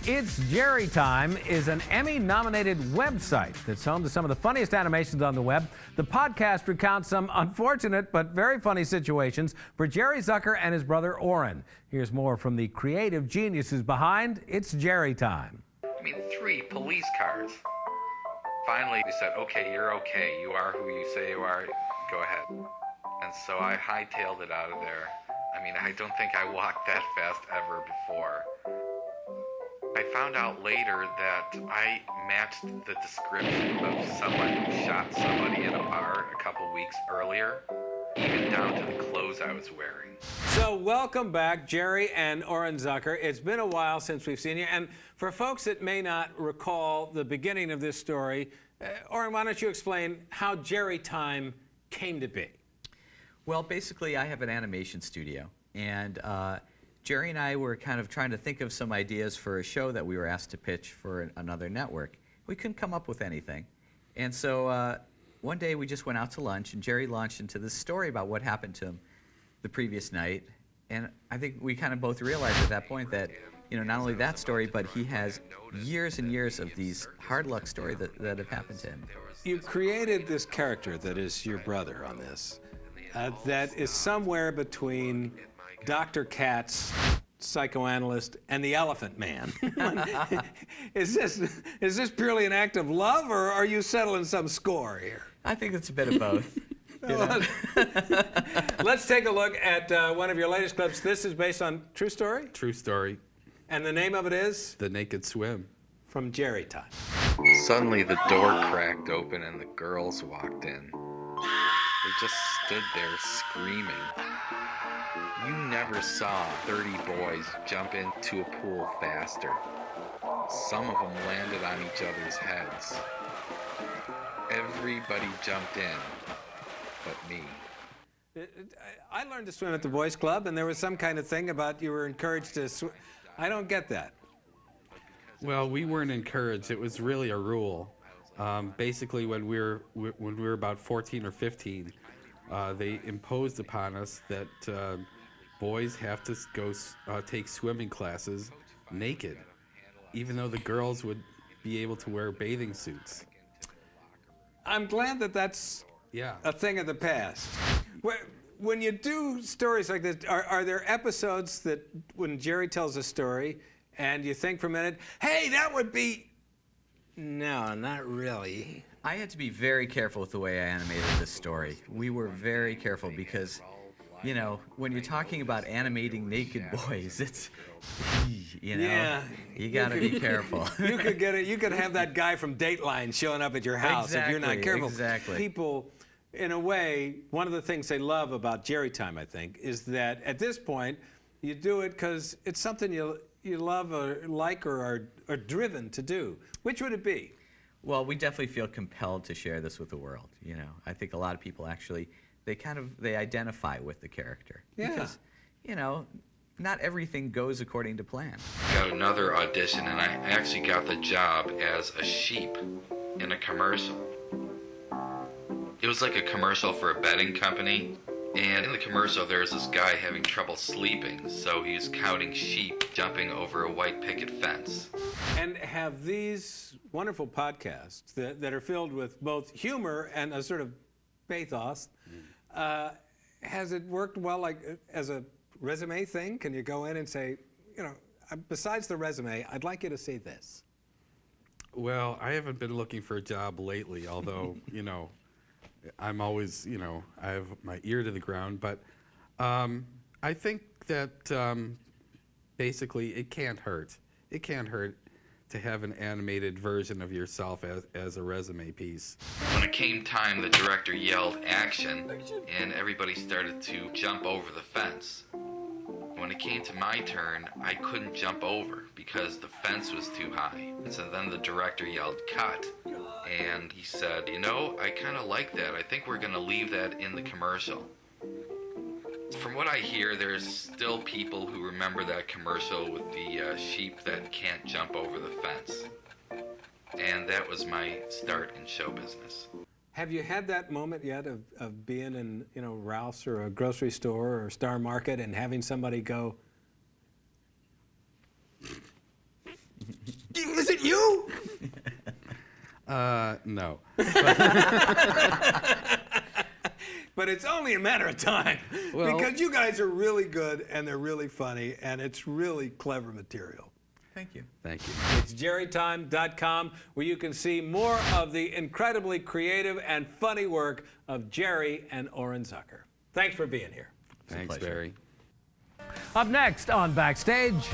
It's Jerry Time is an Emmy-nominated website that's home to some of the funniest animations on the web. The podcast recounts some unfortunate but very funny situations for Jerry Zucker and his brother Orrin. Here's more from the creative geniuses behind It's Jerry Time. 3 police cars. Finally, we said, okay, you're okay. You are who you say you are. Go ahead. And so I hightailed it out of there. I don't think I walked that fast ever before. I found out later that I matched the description of someone who shot somebody in a bar a couple weeks earlier, even down to the clothes I was wearing. So welcome back, Jerry and Orrin Zucker. It's been a while since we've seen you. And for folks that may not recall the beginning of this story, Orrin, why don't you explain how JerryTime came to be? Well, basically, I have an animation studio, and Jerry and I were kind of trying to think of some ideas for a show that we were asked to pitch for another network. We couldn't come up with anything. And so one day we just went out to lunch, and Jerry launched into this story about what happened to him the previous night. And I think we kind of both realized at that point that, not only that story, but he has years and years of these hard luck stories that have happened to him. You created this character that is your brother on this, that is somewhere between Dr. Katz, psychoanalyst, and the Elephant Man. Is this purely an act of love, or are you settling some score here? I think it's a bit of both. Let's take a look at one of your latest clips. This is based on true story? True story. And the name of it is? The Naked Swim. From JerryTime. Suddenly the door cracked open and the girls walked in. They just stood there screaming. You never saw 30 boys jump into a pool faster. Some of them landed on each other's heads. Everybody jumped in, but me. I learned to swim at the boys' club, and there was some kind of thing about you were encouraged to swim. I don't get that. Well, we weren't encouraged. It was really a rule. Basically, when we were about 14 or 15, they imposed upon us that boys have to go take swimming classes naked, even though the girls would be able to wear bathing suits. I'm glad that that's a thing of the past. When you do stories like this, are there episodes that when Jerry tells a story and you think for a minute, hey, that would be... No, not really. I had to be very careful with the way I animated this story. We were very careful because, when you're talking about animating naked boys, it's, Yeah, you gotta be careful. You could have that guy from Dateline showing up at your house if you're not careful. Exactly. People, in a way, one of the things they love about JerryTime, I think, is that at this point, you do it because it's something you love or like or are driven to do. Which would it be? Well, we definitely feel compelled to share this with the world. I think a lot of people actually, they identify with the character. Yeah. Because, not everything goes according to plan. I got another audition, and I actually got the job as a sheep in a commercial. It was like a commercial for a bedding company, and in the commercial there's this guy having trouble sleeping, so he's counting sheep jumping over a white picket fence. And have these wonderful podcasts that are filled with both humor and a sort of pathos, has it worked well, like as a resume thing? Can you go in and say, besides the resume, I'd like you to say this? Well, I haven't been looking for a job lately, although, I'm always, I have my ear to the ground. But I think that basically it can't hurt. It can't hurt to have an animated version of yourself as a resume piece. When it came time, the director yelled action, and everybody started to jump over the fence. When it came to my turn, I couldn't jump over because the fence was too high. So then the director yelled cut, and he said, I kind of like that. I think we're going to leave that in the commercial. From what I hear, there's still people who remember that commercial with the sheep that can't jump over the fence. And that was my start in show business. Have you had that moment yet of being in, Ralph's or a grocery store or Star Market and having somebody go, Is it you? No. But it's only a matter of time Well- because you guys are really good and they're really funny and it's really clever material. Thank you. Thank you. It's JerryTime.com where you can see more of the incredibly creative and funny work of Jerry and Orrin Zucker. Thanks for being here. Thanks, pleasure. Barry. Up next on Backstage.